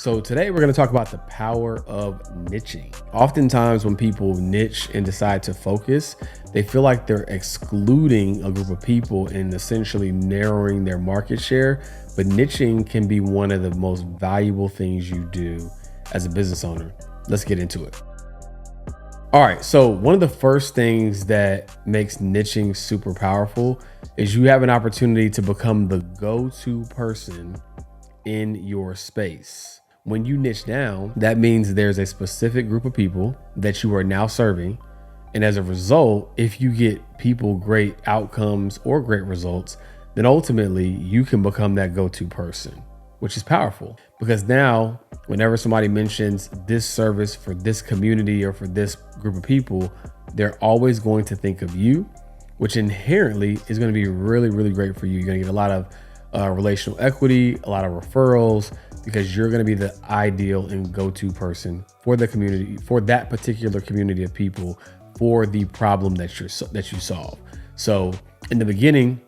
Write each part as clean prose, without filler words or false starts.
So today we're going to talk about the power of niching. Oftentimes when people niche and decide to focus, they feel like they're excluding a group of people and essentially narrowing their market share. But niching can be one of the most valuable things you do as a business owner. Let's get into it. All right, so one of the first things that makes niching super powerful is you have an opportunity to become the go-to person in your space. When you niche down, that means there's a specific group of people that you are now serving. And as a result, if you get people great outcomes or great results, then ultimately you can become that go-to person, which is powerful because now whenever somebody mentions this service for this community or for this group of people, they're always going to think of you, which inherently is going to be really, really great for you. You're going to get a lot of relational equity, a lot of referrals, because you're going to be the ideal and go-to person for the community, for that particular community of people, for the problem that you solve. So in the beginning,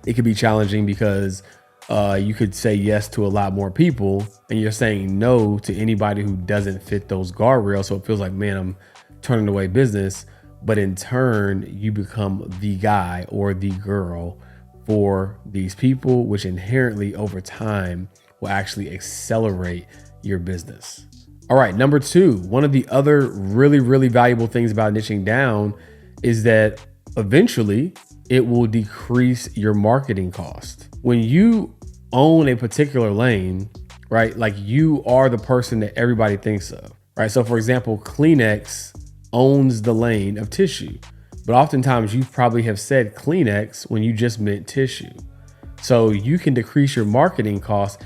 it could be challenging because you could say yes to a lot more people and you're saying no to anybody who doesn't fit those guardrails. So it feels like, man, I'm turning away business. But in turn, you become the guy or the girl for these people, which inherently over time will actually accelerate your business. All right, number two, one of the other really, really valuable things about niching down is that eventually it will decrease your marketing cost. When you own a particular lane, right? Like you are the person that everybody thinks of, right? So for example, Kleenex owns the lane of tissue, but oftentimes you probably have said Kleenex when you just meant tissue. So you can decrease your marketing costs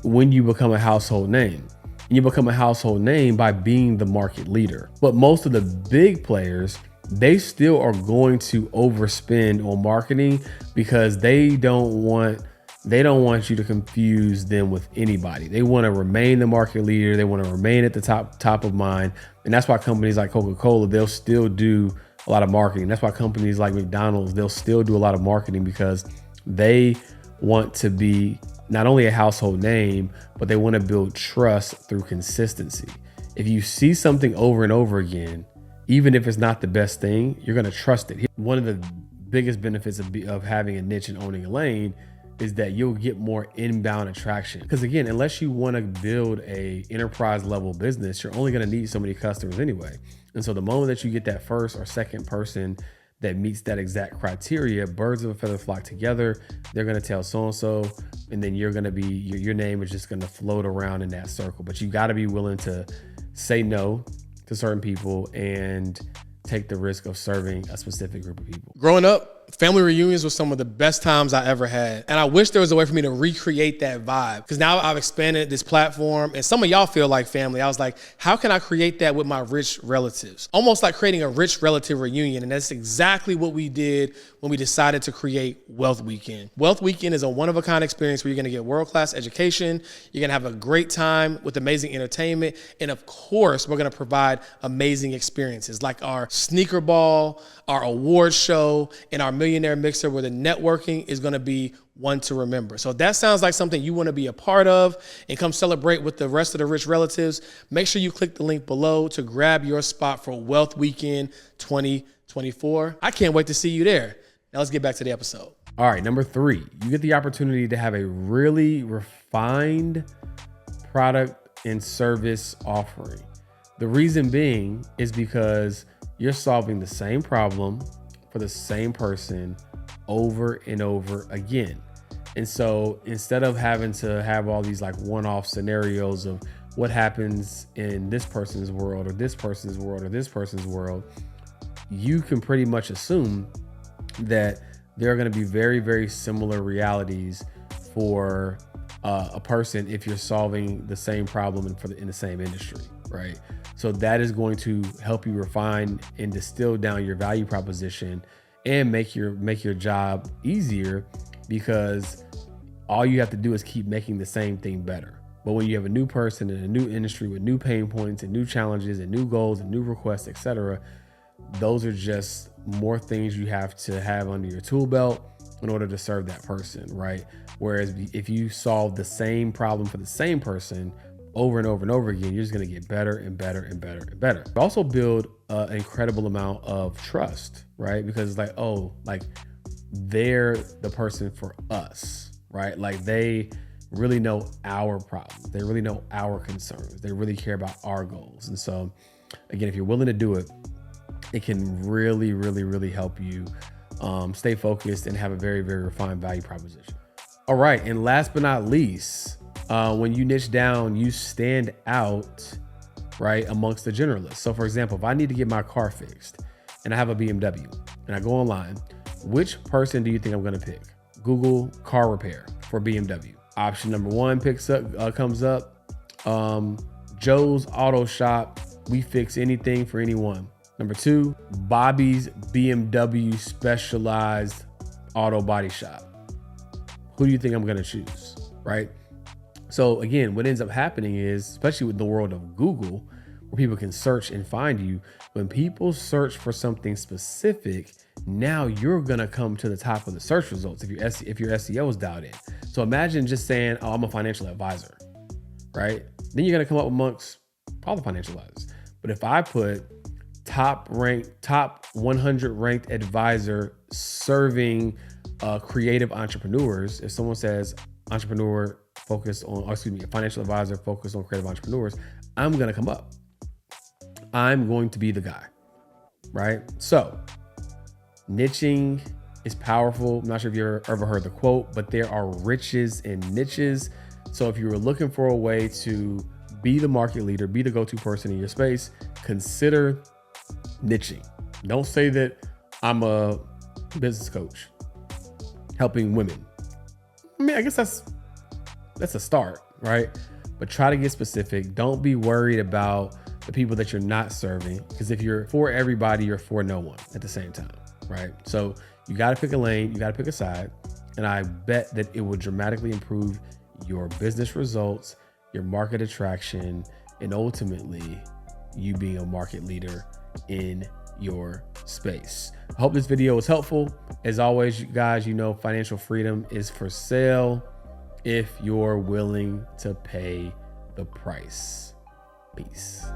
when you become a household name. And you become a household name by being the market leader. But most of the big players, they still are going to overspend on marketing because they don't want you to confuse them with anybody. They want to remain the market leader. They want to remain at the top of mind. And that's why companies like Coca-Cola, they'll still do a lot of marketing. That's why companies like McDonald's, they'll still do a lot of marketing because they want to be not only a household name, but they want to build trust through consistency. If you see something over and over again, even if it's not the best thing, you're going to trust it. One of the biggest benefits of having a niche and owning a lane is that you'll get more inbound attraction. Because again, unless you want to build a enterprise level business, you're only going to need so many customers anyway. And so the moment that you get that first or second person that meets that exact criteria, birds of a feather flock together. They're going to tell so-and-so, and then you're going to be, your name is just going to float around in that circle. But you got to be willing to say no to certain people and take the risk of serving a specific group of people. Growing up, family reunions was some of the best times I ever had. And I wish there was a way for me to recreate that vibe. Because now I've expanded this platform and some of y'all feel like family. I was like, how can I create that with my rich relatives? Almost like creating a rich relative reunion. And that's exactly what we did when we decided to create Wealth Weekend. Wealth Weekend is a one-of-a-kind experience where you're gonna get world-class education. You're gonna have a great time with amazing entertainment. And of course, we're gonna provide amazing experiences like our sneaker ball, our award show, and our millionaire mixer where the networking is gonna be one to remember. So if that sounds like something you wanna be a part of and come celebrate with the rest of the rich relatives, make sure you click the link below to grab your spot for Wealth Weekend 2024. I can't wait to see you there. Now let's get back to the episode. All right, number three, you get the opportunity to have a really refined product and service offering. The reason being is because you're solving the same problem for the same person over and over again. And so instead of having to have all these like one-off scenarios of what happens in this person's world or this person's world or this person's world, you can pretty much assume that there are going to be very, very similar realities for a person if you're solving the same problem in the same industry, right? So that is going to help you refine and distill down your value proposition and make your job easier because all you have to do is keep making the same thing better. But when you have a new person in a new industry with new pain points and new challenges and new goals and new requests, etc., those are just more things you have to have under your tool belt in order to serve that person, right? Whereas if you solve the same problem for the same person over and over and over again, you're just going to get better and better and better and better. Also build an incredible amount of trust, right? Because it's like, oh, like they're the person for us, right? Like they really know our problems. They really know our concerns. They really care about our goals. And so again, if you're willing to do it, it can really, really, really help you stay focused and have a very, very refined value proposition. All right. And last but not least, when you niche down, you stand out, right, amongst the generalists. So for example, if I need to get my car fixed and I have a BMW and I go online, which person do you think I'm going to pick? Google car repair for BMW. Option number one comes up. Joe's Auto Shop. We fix anything for anyone. Number two, Bobby's BMW Specialized Auto Body Shop. Who do you think I'm going to choose, right? So again, what ends up happening is, especially with the world of Google, where people can search and find you, when people search for something specific, now you're going to come to the top of the search results if your SEO is dialed in. So imagine just saying, oh, I'm a financial advisor, right? Then you're going to come up amongst all the financial advisors. But if I put top 100 ranked advisor serving creative entrepreneurs, if someone says entrepreneur focused on, financial advisor focused on creative entrepreneurs, I'm going to come up. I'm going to be the guy, right? So niching is powerful. I'm not sure if you've ever heard the quote, but there are riches in niches. So if you were looking for a way to be the market leader, be the go-to person in your space, consider niching. Don't say that I'm a business coach helping women. I mean, I guess that's a start, right? But try to get specific. Don't be worried about the people that you're not serving, because if you're for everybody, you're for no one at the same time, right? So you got to pick a lane, you got to pick a side, and I bet that it will dramatically improve your business results, your market attraction, and ultimately you being a market leader in your space. I hope this video was helpful. As always, you guys, you know, financial freedom is for sale if you're willing to pay the price. Peace.